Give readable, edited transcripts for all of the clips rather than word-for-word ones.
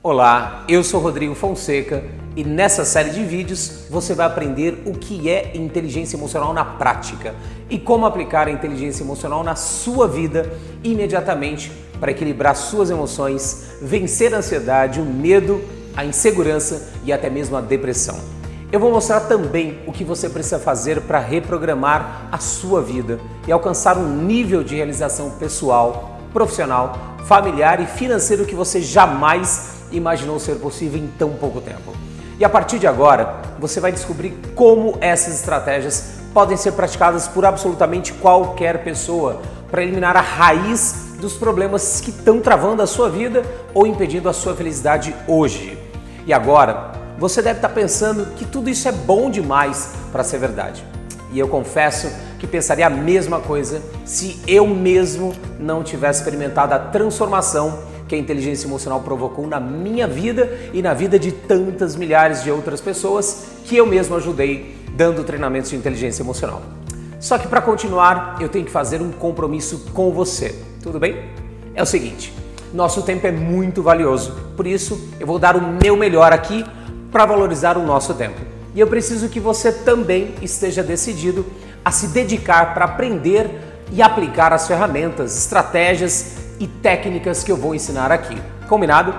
Olá, eu sou Rodrigo Fonseca e nessa série de vídeos você vai aprender o que é inteligência emocional na prática e como aplicar a inteligência emocional na sua vida imediatamente para equilibrar suas emoções, vencer a ansiedade, o medo, a insegurança e até mesmo a depressão. Eu vou mostrar também o que você precisa fazer para reprogramar a sua vida e alcançar um nível de realização pessoal, profissional, familiar e financeiro que você jamais imaginou ser possível em tão pouco tempo. E a partir de agora, você vai descobrir como essas estratégias podem ser praticadas por absolutamente qualquer pessoa para eliminar a raiz dos problemas que estão travando a sua vida ou impedindo a sua felicidade hoje. E agora, você deve estar pensando que tudo isso é bom demais para ser verdade. E eu confesso que pensaria a mesma coisa se eu mesmo não tivesse experimentado a transformação que a inteligência emocional provocou na minha vida e na vida de tantas milhares de outras pessoas que eu mesmo ajudei dando treinamentos de inteligência emocional. Só que para continuar, eu tenho que fazer um compromisso com você, tudo bem? É o seguinte, nosso tempo é muito valioso, por isso eu vou dar o meu melhor aqui para valorizar o nosso tempo. E eu preciso que você também esteja decidido a se dedicar para aprender e aplicar as ferramentas, estratégias e técnicas que eu vou ensinar aqui. Combinado?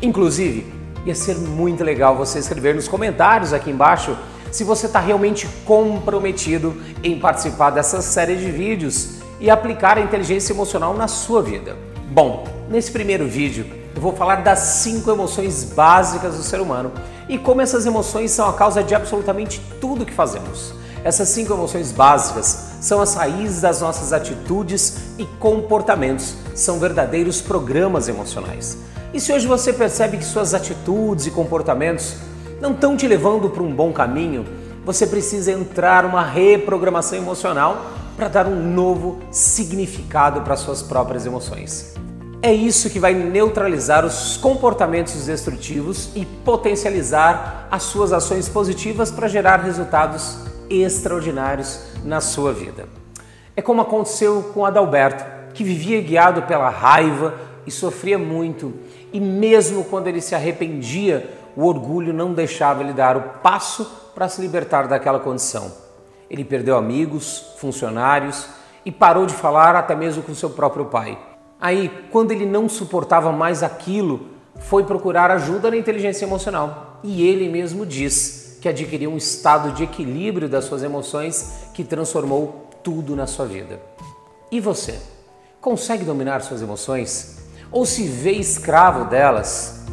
Inclusive, ia ser muito legal você escrever nos comentários aqui embaixo se você está realmente comprometido em participar dessa série de vídeos e aplicar a inteligência emocional na sua vida. Bom, nesse primeiro vídeo eu vou falar das 5 emoções básicas do ser humano e como essas emoções são a causa de absolutamente tudo que fazemos. Essas 5 emoções básicas são as raízes das nossas atitudes e comportamentos, são verdadeiros programas emocionais. E se hoje você percebe que suas atitudes e comportamentos não estão te levando para um bom caminho, você precisa entrar numa reprogramação emocional para dar um novo significado para suas próprias emoções. É isso que vai neutralizar os comportamentos destrutivos e potencializar as suas ações positivas para gerar resultados extraordinários na sua vida. É como aconteceu com Adalberto, que vivia guiado pela raiva e sofria muito, e mesmo quando ele se arrependia, o orgulho não deixava ele dar o passo para se libertar daquela condição. Ele perdeu amigos, funcionários e parou de falar até mesmo com seu próprio pai. Aí, quando ele não suportava mais aquilo, foi procurar ajuda na inteligência emocional. E ele mesmo diz que adquiriu um estado de equilíbrio das suas emoções que transformou tudo na sua vida. E você? Consegue dominar suas emoções? Ou se vê escravo delas?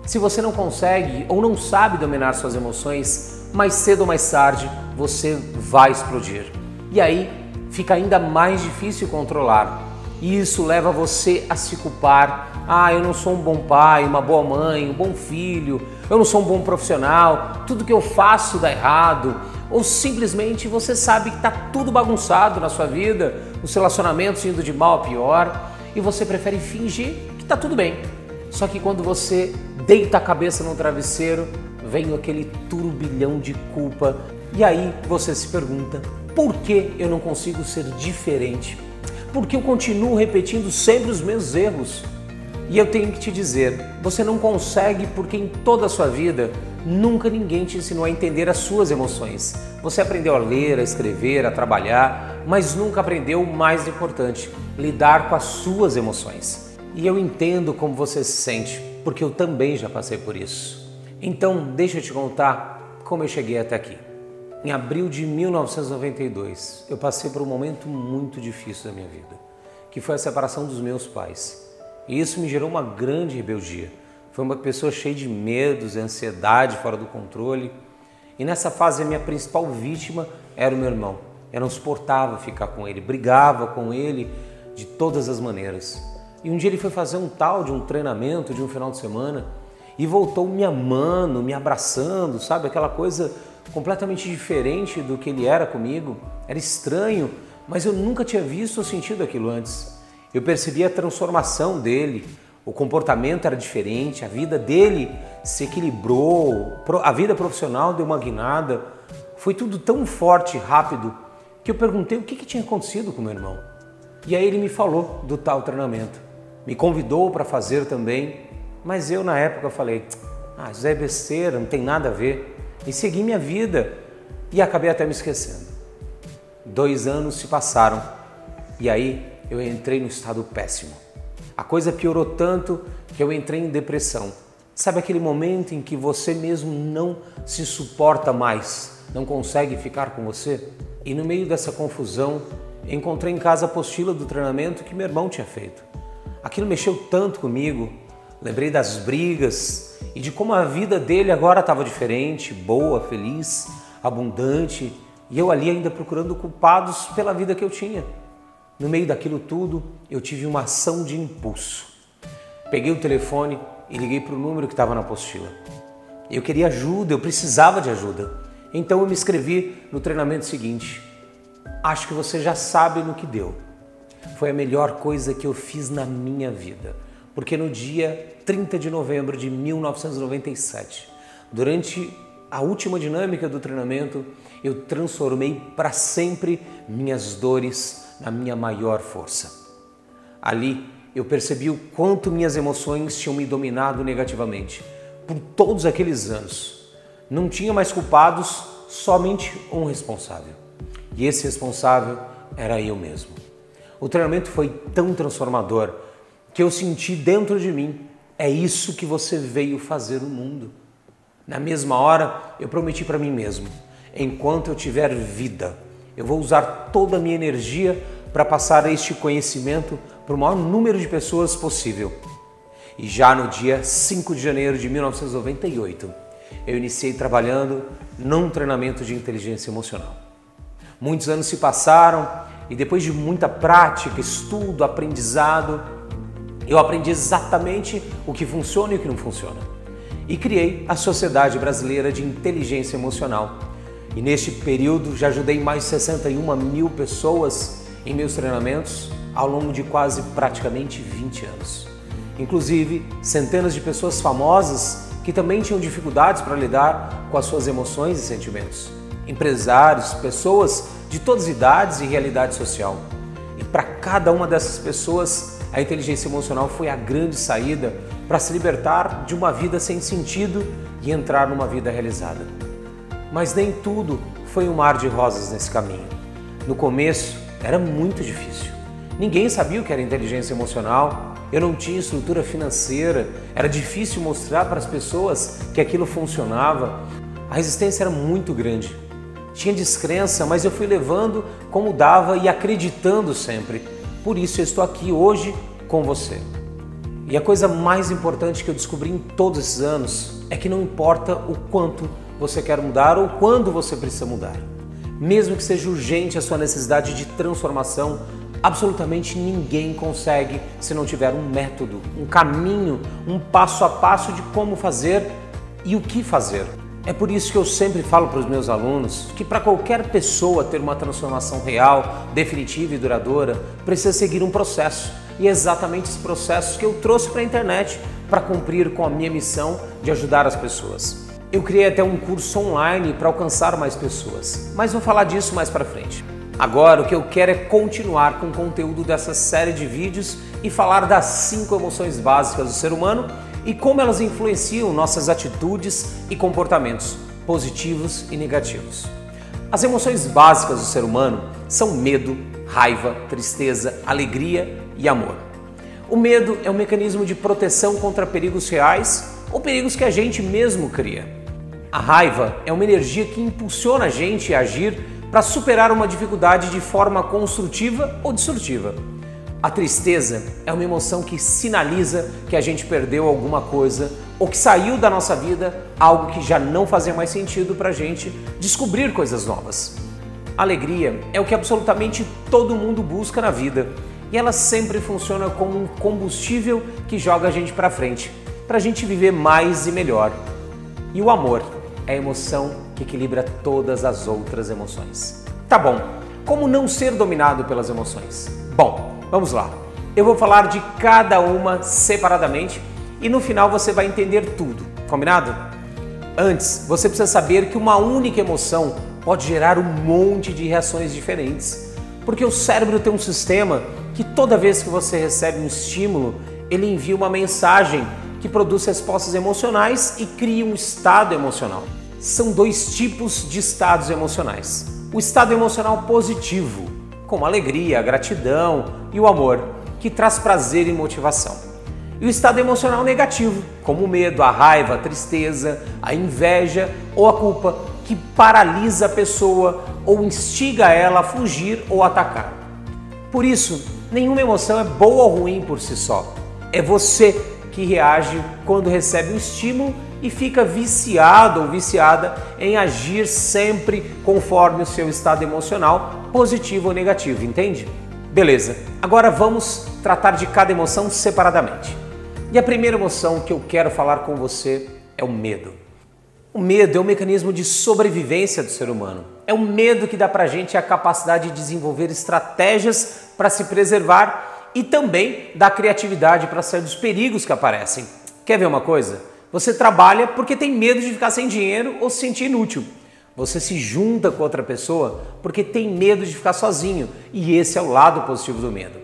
Se você não consegue ou não sabe dominar suas emoções, mais cedo ou mais tarde você vai explodir. E aí fica ainda mais difícil controlar. E isso leva você a se culpar. Eu não sou um bom pai, uma boa mãe, um bom filho, eu não sou um bom profissional, tudo que eu faço dá errado. Ou simplesmente você sabe que está tudo bagunçado na sua vida, os relacionamentos indo de mal a pior, e você prefere fingir que está tudo bem. Só que quando você deita a cabeça no travesseiro, vem aquele turbilhão de culpa, e aí você se pergunta, por que eu não consigo ser diferente? Por que eu continuo repetindo sempre os meus erros? E eu tenho que te dizer, você não consegue porque em toda a sua vida nunca ninguém te ensinou a entender as suas emoções. Você aprendeu a ler, a escrever, a trabalhar, mas nunca aprendeu o mais importante, lidar com as suas emoções. E eu entendo como você se sente, porque eu também já passei por isso. Então, deixa eu te contar como eu cheguei até aqui. Em abril de 1992, eu passei por um momento muito difícil da minha vida, que foi a separação dos meus pais. E isso me gerou uma grande rebeldia. Foi uma pessoa cheia de medos, ansiedade, fora do controle. E nessa fase a minha principal vítima era o meu irmão. Eu não suportava ficar com ele, brigava com ele de todas as maneiras. E um dia ele foi fazer um tal de um treinamento de um final de semana e voltou me amando, me abraçando, sabe? Aquela coisa completamente diferente do que ele era comigo. Era estranho, mas eu nunca tinha visto ou sentido aquilo antes. Eu percebi a transformação dele, o comportamento era diferente, a vida dele se equilibrou, a vida profissional deu uma guinada. Foi tudo tão forte e rápido que eu perguntei o que tinha acontecido com meu irmão. E aí ele me falou do tal treinamento, me convidou para fazer também Mas eu na época falei, isso é besteira, não tem nada a ver. E segui minha vida e acabei até me esquecendo. 2 anos se passaram e aí eu entrei num estado péssimo. A coisa piorou tanto que eu entrei em depressão. Sabe aquele momento em que você mesmo não se suporta mais, não consegue ficar com você? E no meio dessa confusão, encontrei em casa a apostila do treinamento que meu irmão tinha feito. Aquilo mexeu tanto comigo, lembrei das brigas e de como a vida dele agora estava diferente, boa, feliz, abundante, e eu ali ainda procurando culpados pela vida que eu tinha. No meio daquilo tudo, eu tive uma ação de impulso. Peguei o telefone e liguei para o número que estava na apostila. Eu queria ajuda, eu precisava de ajuda. Então eu me inscrevi no treinamento seguinte. Acho que você já sabe no que deu. Foi a melhor coisa que eu fiz na minha vida. Porque no dia 30 de novembro de 1997, durante a última dinâmica do treinamento, eu transformei para sempre minhas dores na minha maior força. Ali eu percebi o quanto minhas emoções tinham me dominado negativamente por todos aqueles anos. Não tinha mais culpados, somente um responsável. E esse responsável era eu mesmo. O treinamento foi tão transformador que eu senti dentro de mim, é isso que você veio fazer no mundo. Na mesma hora, eu prometi para mim mesmo, enquanto eu tiver vida, eu vou usar toda a minha energia para passar este conhecimento para o maior número de pessoas possível. E já no dia 5 de janeiro de 1998, eu iniciei trabalhando num treinamento de inteligência emocional. Muitos anos se passaram e depois de muita prática, estudo, aprendizado, eu aprendi exatamente o que funciona e o que não funciona. E criei a Sociedade Brasileira de Inteligência Emocional. E neste período já ajudei mais de 61 mil pessoas em meus treinamentos ao longo de quase praticamente 20 anos. Inclusive, centenas de pessoas famosas que também tinham dificuldades para lidar com as suas emoções e sentimentos. Empresários, pessoas de todas as idades e realidade social. E para cada uma dessas pessoas, a inteligência emocional foi a grande saída para se libertar de uma vida sem sentido e entrar numa vida realizada. Mas nem tudo foi um mar de rosas nesse caminho. No começo era muito difícil. Ninguém sabia o que era inteligência emocional, eu não tinha estrutura financeira, era difícil mostrar para as pessoas que aquilo funcionava. A resistência era muito grande. Tinha descrença, mas eu fui levando como dava e acreditando sempre. Por isso eu estou aqui hoje com você. E a coisa mais importante que eu descobri em todos esses anos é que não importa o quanto você quer mudar ou quando você precisa mudar. Mesmo que seja urgente a sua necessidade de transformação, absolutamente ninguém consegue se não tiver um método, um caminho, um passo a passo de como fazer e o que fazer. É por isso que eu sempre falo para os meus alunos que para qualquer pessoa ter uma transformação real, definitiva e duradoura, precisa seguir um processo. E é exatamente esse processo que eu trouxe para a internet para cumprir com a minha missão de ajudar as pessoas. Eu criei até um curso online para alcançar mais pessoas, mas vou falar disso mais para frente. Agora o que eu quero é continuar com o conteúdo dessa série de vídeos e falar das 5 emoções básicas do ser humano e como elas influenciam nossas atitudes e comportamentos positivos e negativos. As emoções básicas do ser humano são medo, raiva, tristeza, alegria e amor. O medo é um mecanismo de proteção contra perigos reais ou perigos que a gente mesmo cria. A raiva é uma energia que impulsiona a gente a agir para superar uma dificuldade de forma construtiva ou destrutiva. A tristeza é uma emoção que sinaliza que a gente perdeu alguma coisa ou que saiu da nossa vida algo que já não fazia mais sentido para a gente descobrir coisas novas. A alegria é o que absolutamente todo mundo busca na vida e ela sempre funciona como um combustível que joga a gente para frente, para a gente viver mais e melhor. E o amor é a emoção que equilibra todas as outras emoções. Tá bom, como não ser dominado pelas emoções? Bom, vamos lá. Eu vou falar de cada uma separadamente e no final você vai entender tudo, combinado? Antes, você precisa saber que uma única emoção pode gerar um monte de reações diferentes, porque o cérebro tem um sistema que toda vez que você recebe um estímulo, ele envia uma mensagem que produz respostas emocionais e cria um estado emocional. São dois tipos de estados emocionais. O estado emocional positivo, como a alegria, a gratidão e o amor, que traz prazer e motivação. E o estado emocional negativo, como o medo, a raiva, a tristeza, a inveja ou a culpa, que paralisa a pessoa ou instiga ela a fugir ou atacar. Por isso, nenhuma emoção é boa ou ruim por si só. É você que reage quando recebe um estímulo e fica viciado ou viciada em agir sempre conforme o seu estado emocional, positivo ou negativo, entende? Beleza, agora vamos tratar de cada emoção separadamente. E a primeira emoção que eu quero falar com você é o medo. O medo é um mecanismo de sobrevivência do ser humano. É o medo que dá pra gente a capacidade de desenvolver estratégias para se preservar e também dá criatividade para sair dos perigos que aparecem. Quer ver uma coisa? Você trabalha porque tem medo de ficar sem dinheiro ou se sentir inútil. Você se junta com outra pessoa porque tem medo de ficar sozinho, e esse é o lado positivo do medo.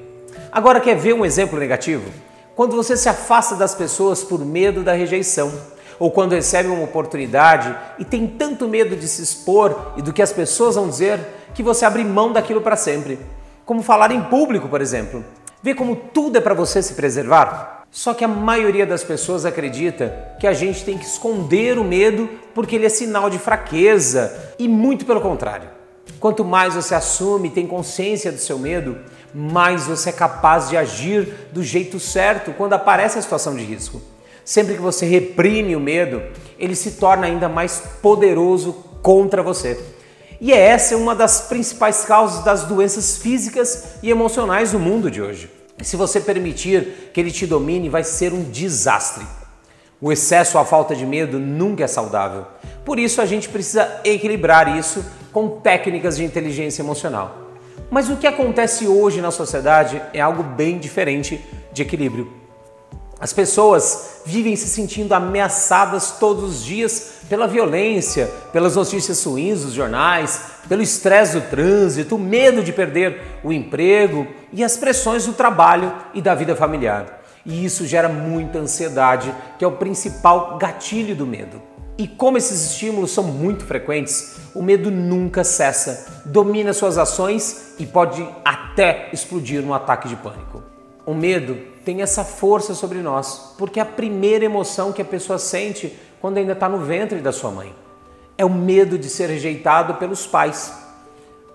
Agora, quer ver um exemplo negativo? Quando você se afasta das pessoas por medo da rejeição, ou quando recebe uma oportunidade e tem tanto medo de se expor e do que as pessoas vão dizer que você abre mão daquilo para sempre. Como falar em público, por exemplo. Vê como tudo é para você se preservar? Só que a maioria das pessoas acredita que a gente tem que esconder o medo porque ele é sinal de fraqueza, e muito pelo contrário. Quanto mais você assume e tem consciência do seu medo, mais você é capaz de agir do jeito certo quando aparece a situação de risco. Sempre que você reprime o medo, ele se torna ainda mais poderoso contra você. E essa é uma das principais causas das doenças físicas e emocionais do mundo de hoje. Se você permitir que ele te domine, vai ser um desastre. O excesso ou a falta de medo nunca é saudável. Por isso a gente precisa equilibrar isso com técnicas de inteligência emocional. Mas o que acontece hoje na sociedade é algo bem diferente de equilíbrio. As pessoas vivem se sentindo ameaçadas todos os dias pela violência, pelas notícias ruins dos jornais, pelo estresse do trânsito, o medo de perder o emprego e as pressões do trabalho e da vida familiar. E isso gera muita ansiedade, que é o principal gatilho do medo. E como esses estímulos são muito frequentes, o medo nunca cessa, domina suas ações e pode até explodir num ataque de pânico. O medo tem essa força sobre nós, porque é a primeira emoção que a pessoa sente quando ainda está no ventre da sua mãe. É o medo de ser rejeitado pelos pais.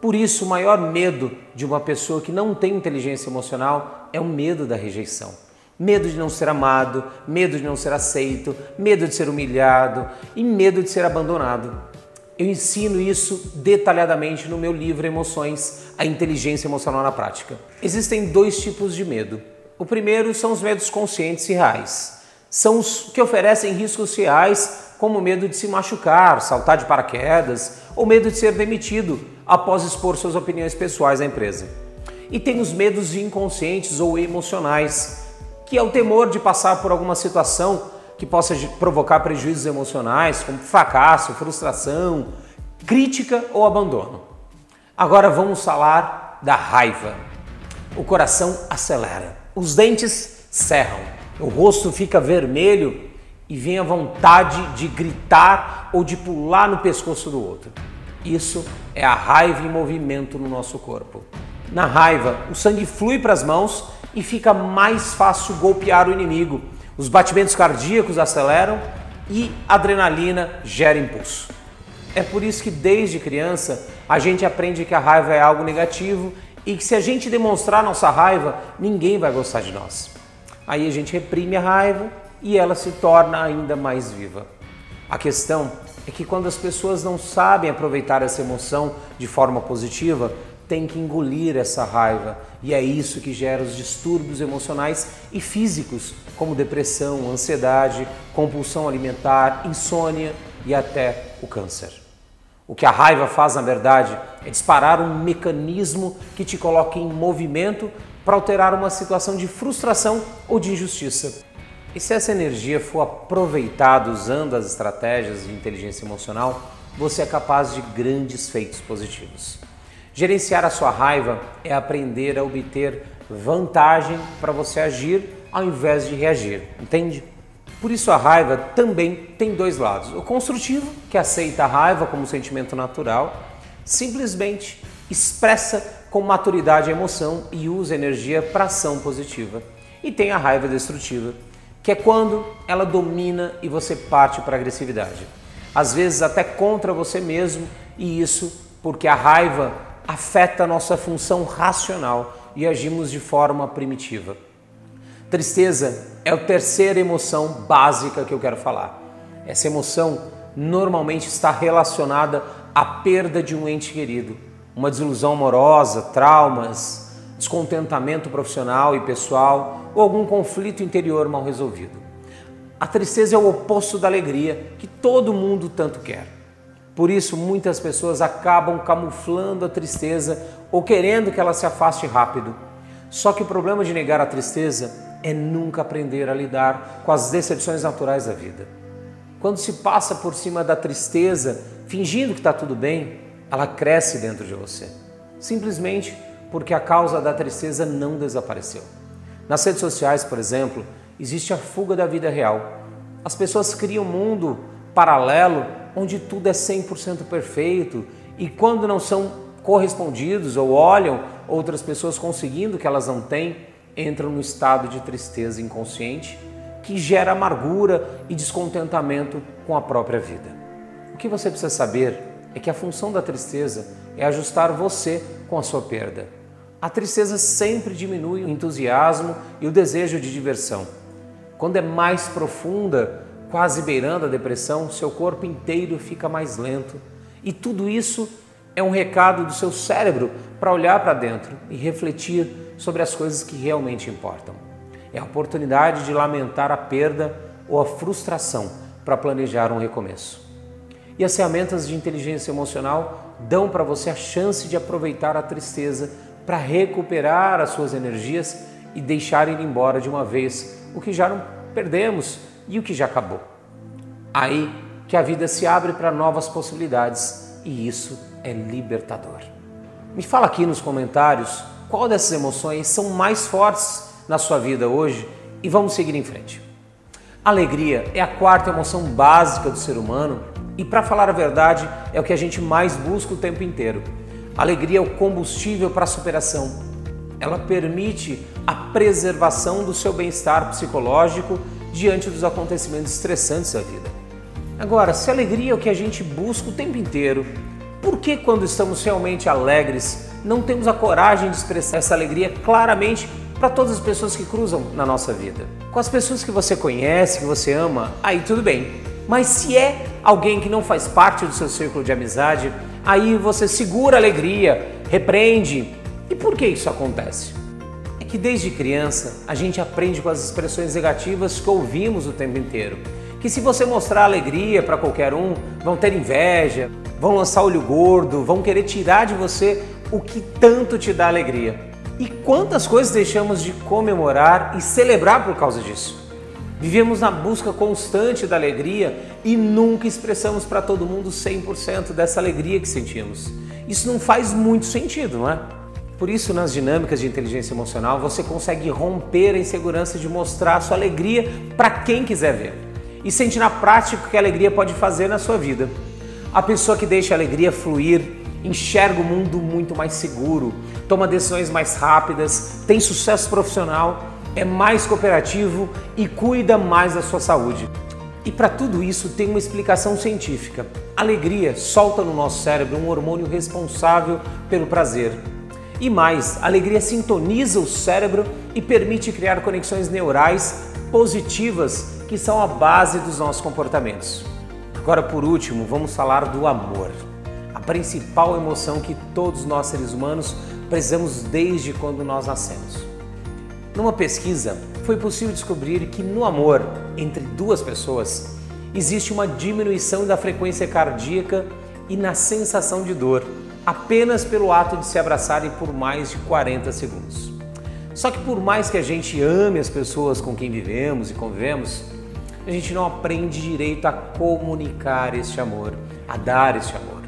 Por isso, o maior medo de uma pessoa que não tem inteligência emocional é o medo da rejeição. Medo de não ser amado, medo de não ser aceito, medo de ser humilhado e medo de ser abandonado. Eu ensino isso detalhadamente no meu livro Emoções, a inteligência emocional na prática. Existem dois tipos de medo. O primeiro são os medos conscientes e reais. São os que oferecem riscos reais, como o medo de se machucar, saltar de paraquedas, ou medo de ser demitido após expor suas opiniões pessoais à empresa. E tem os medos inconscientes ou emocionais, que é o temor de passar por alguma situação que possa provocar prejuízos emocionais, como fracasso, frustração, crítica ou abandono. Agora vamos falar da raiva. O coração acelera, os dentes cerram, o rosto fica vermelho e vem a vontade de gritar ou de pular no pescoço do outro. Isso é a raiva em movimento no nosso corpo. Na raiva, o sangue flui para as mãos e fica mais fácil golpear o inimigo. Os batimentos cardíacos aceleram e a adrenalina gera impulso. É por isso que desde criança a gente aprende que a raiva é algo negativo e que se a gente demonstrar nossa raiva, ninguém vai gostar de nós. Aí a gente reprime a raiva e ela se torna ainda mais viva. A questão é que quando as pessoas não sabem aproveitar essa emoção de forma positiva, tem que engolir essa raiva, e é isso que gera os distúrbios emocionais e físicos, como depressão, ansiedade, compulsão alimentar, insônia e até o câncer. O que a raiva faz, na verdade, é disparar um mecanismo que te coloca em movimento para alterar uma situação de frustração ou de injustiça. E se essa energia for aproveitada usando as estratégias de inteligência emocional, você é capaz de grandes feitos positivos. Gerenciar a sua raiva é aprender a obter vantagem para você agir ao invés de reagir, entende? Por isso a raiva também tem dois lados. O construtivo, que aceita a raiva como um sentimento natural, simplesmente expressa com maturidade a emoção e usa energia para ação positiva. E tem a raiva destrutiva, que é quando ela domina e você parte para a agressividade. Às vezes até contra você mesmo, e isso porque a raiva afeta a nossa função racional e agimos de forma primitiva. Tristeza é a terceira emoção básica que eu quero falar. Essa emoção normalmente está relacionada à perda de um ente querido, uma desilusão amorosa, traumas, descontentamento profissional e pessoal ou algum conflito interior mal resolvido. A tristeza é o oposto da alegria, que todo mundo tanto quer. Por isso, muitas pessoas acabam camuflando a tristeza ou querendo que ela se afaste rápido. Só que o problema de negar a tristeza é nunca aprender a lidar com as decepções naturais da vida. Quando se passa por cima da tristeza, fingindo que está tudo bem, ela cresce dentro de você. Simplesmente porque a causa da tristeza não desapareceu. Nas redes sociais, por exemplo, existe a fuga da vida real. As pessoas criam um mundo paralelo onde tudo é 100% perfeito e quando não são correspondidos ou olham outras pessoas conseguindo o que elas não têm, entram no estado de tristeza inconsciente que gera amargura e descontentamento com a própria vida. O que você precisa saber é que a função da tristeza é ajustar você com a sua perda. A tristeza sempre diminui o entusiasmo e o desejo de diversão. Quando é mais profunda, quase beirando a depressão, seu corpo inteiro fica mais lento. E tudo isso é um recado do seu cérebro para olhar para dentro e refletir sobre as coisas que realmente importam. É a oportunidade de lamentar a perda ou a frustração para planejar um recomeço. E as ferramentas de inteligência emocional dão para você a chance de aproveitar a tristeza para recuperar as suas energias e deixar ir embora de uma vez o que já não perdemos e o que já acabou. Aí que a vida se abre para novas possibilidades e isso é libertador. Me fala aqui nos comentários qual dessas emoções são mais fortes na sua vida hoje e vamos seguir em frente. A alegria é a quarta emoção básica do ser humano e, para falar a verdade, é o que a gente mais busca o tempo inteiro. A alegria é o combustível para a superação. Ela permite a preservação do seu bem-estar psicológico diante dos acontecimentos estressantes da vida. Agora, se a alegria é o que a gente busca o tempo inteiro, por que quando estamos realmente alegres não temos a coragem de expressar essa alegria claramente para todas as pessoas que cruzam na nossa vida? Com as pessoas que você conhece, que você ama, aí tudo bem. Mas se é alguém que não faz parte do seu círculo de amizade, aí você segura a alegria, repreende. E por que isso acontece? É que desde criança a gente aprende com as expressões negativas que ouvimos o tempo inteiro. Que se você mostrar alegria para qualquer um, vão ter inveja, vão lançar olho gordo, vão querer tirar de você o que tanto te dá alegria. E quantas coisas deixamos de comemorar e celebrar por causa disso? Vivemos na busca constante da alegria e nunca expressamos para todo mundo 100% dessa alegria que sentimos. Isso não faz muito sentido, não é? Por isso, nas dinâmicas de inteligência emocional, você consegue romper a insegurança de mostrar a sua alegria para quem quiser ver e sentir na prática o que a alegria pode fazer na sua vida. A pessoa que deixa a alegria fluir enxerga o mundo muito mais seguro, toma decisões mais rápidas, tem sucesso profissional, é mais cooperativo e cuida mais da sua saúde. E para tudo isso tem uma explicação científica. A alegria solta no nosso cérebro um hormônio responsável pelo prazer. E mais, a alegria sintoniza o cérebro e permite criar conexões neurais positivas que são a base dos nossos comportamentos. Agora, por último, vamos falar do amor. A principal emoção que todos nós seres humanos precisamos desde quando nós nascemos. Numa pesquisa, foi possível descobrir que no amor entre duas pessoas existe uma diminuição da frequência cardíaca e na sensação de dor, apenas pelo ato de se abraçarem por mais de 40 segundos. Só que por mais que a gente ame as pessoas com quem vivemos e convivemos, a gente não aprende direito a comunicar este amor, a dar este amor.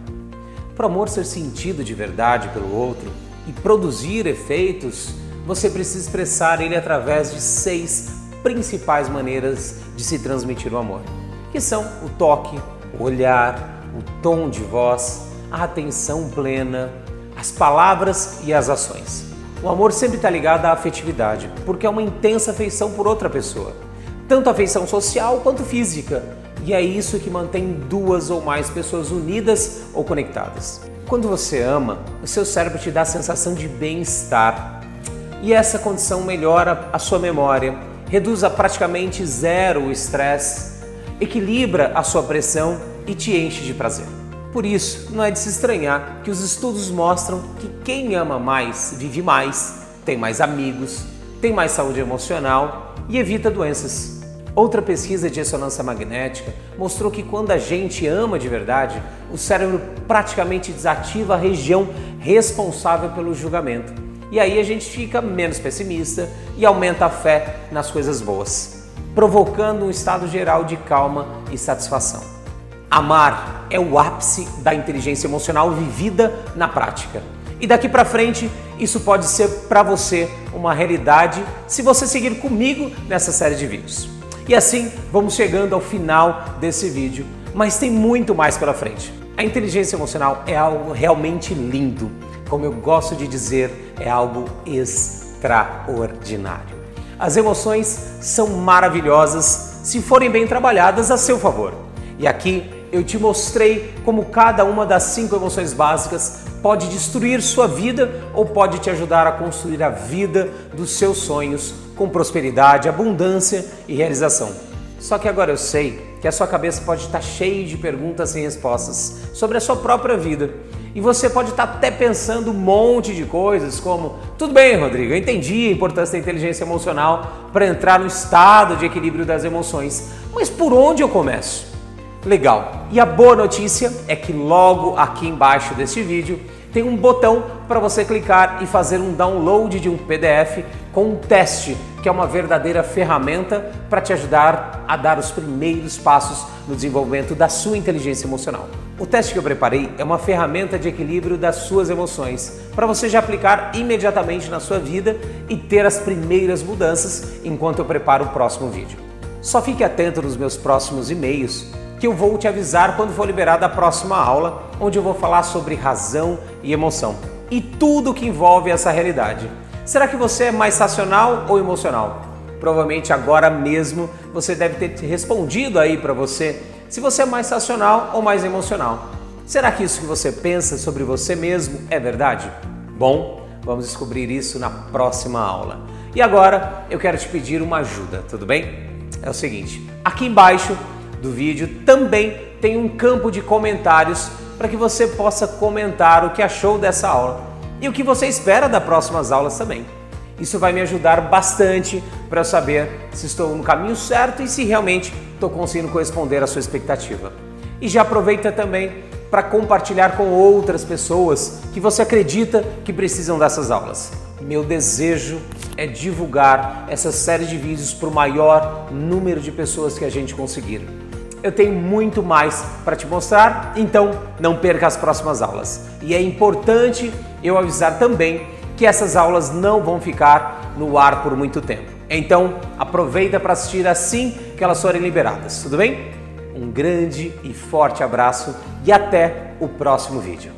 Para o amor ser sentido de verdade pelo outro e produzir efeitos, você precisa expressar ele através de 6 principais maneiras de se transmitir o amor, que são o toque, o olhar, o tom de voz, a atenção plena, as palavras e as ações. O amor sempre está ligado à afetividade, porque é uma intensa afeição por outra pessoa, tanto afeição social quanto física, e é isso que mantém duas ou mais pessoas unidas ou conectadas. Quando você ama, o seu cérebro te dá a sensação de bem-estar, e essa condição melhora a sua memória, reduz a praticamente zero o estresse, equilibra a sua pressão e te enche de prazer. Por isso, não é de se estranhar que os estudos mostram que quem ama mais, vive mais, tem mais amigos, tem mais saúde emocional e evita doenças. Outra pesquisa de ressonância magnética mostrou que quando a gente ama de verdade, o cérebro praticamente desativa a região responsável pelo julgamento. E aí a gente fica menos pessimista e aumenta a fé nas coisas boas, provocando um estado geral de calma e satisfação. Amar é o ápice da inteligência emocional vivida na prática. E daqui para frente, isso pode ser para você uma realidade se você seguir comigo nessa série de vídeos. E assim, vamos chegando ao final desse vídeo, mas tem muito mais pela frente. A inteligência emocional é algo realmente lindo. Como eu gosto de dizer, é algo extraordinário. As emoções são maravilhosas se forem bem trabalhadas a seu favor. E aqui eu te mostrei como cada uma das 5 emoções básicas pode destruir sua vida ou pode te ajudar a construir a vida dos seus sonhos com prosperidade, abundância e realização. Só que agora eu sei que a sua cabeça pode estar cheia de perguntas sem respostas sobre a sua própria vida. E você pode estar até pensando um monte de coisas como: tudo bem, Rodrigo, eu entendi a importância da inteligência emocional para entrar no estado de equilíbrio das emoções, mas por onde eu começo? Legal! E a boa notícia é que logo aqui embaixo deste vídeo tem um botão para você clicar e fazer um download de um PDF com um teste, que é uma verdadeira ferramenta para te ajudar a dar os primeiros passos no desenvolvimento da sua inteligência emocional. O teste que eu preparei é uma ferramenta de equilíbrio das suas emoções, para você já aplicar imediatamente na sua vida e ter as primeiras mudanças enquanto eu preparo o próximo vídeo. Só fique atento nos meus próximos e-mails, que eu vou te avisar quando for liberada a próxima aula, onde eu vou falar sobre razão e emoção e tudo que envolve essa realidade. Será que você é mais racional ou emocional? Provavelmente agora mesmo você deve ter respondido aí para você se você é mais racional ou mais emocional. Será que isso que você pensa sobre você mesmo é verdade? Bom, vamos descobrir isso na próxima aula. E agora eu quero te pedir uma ajuda, tudo bem? É o seguinte, aqui embaixo do vídeo também tem um campo de comentários para que você possa comentar o que achou dessa aula e o que você espera das próximas aulas também. Isso vai me ajudar bastante para eu saber se estou no caminho certo e se realmente estou conseguindo corresponder à sua expectativa. E já aproveita também para compartilhar com outras pessoas que você acredita que precisam dessas aulas. Meu desejo é divulgar essa série de vídeos para o maior número de pessoas que a gente conseguir. Eu tenho muito mais para te mostrar, então não perca as próximas aulas. E é importante eu avisar também que essas aulas não vão ficar no ar por muito tempo. Então aproveita para assistir assim que elas forem liberadas, tudo bem? Um grande e forte abraço e até o próximo vídeo.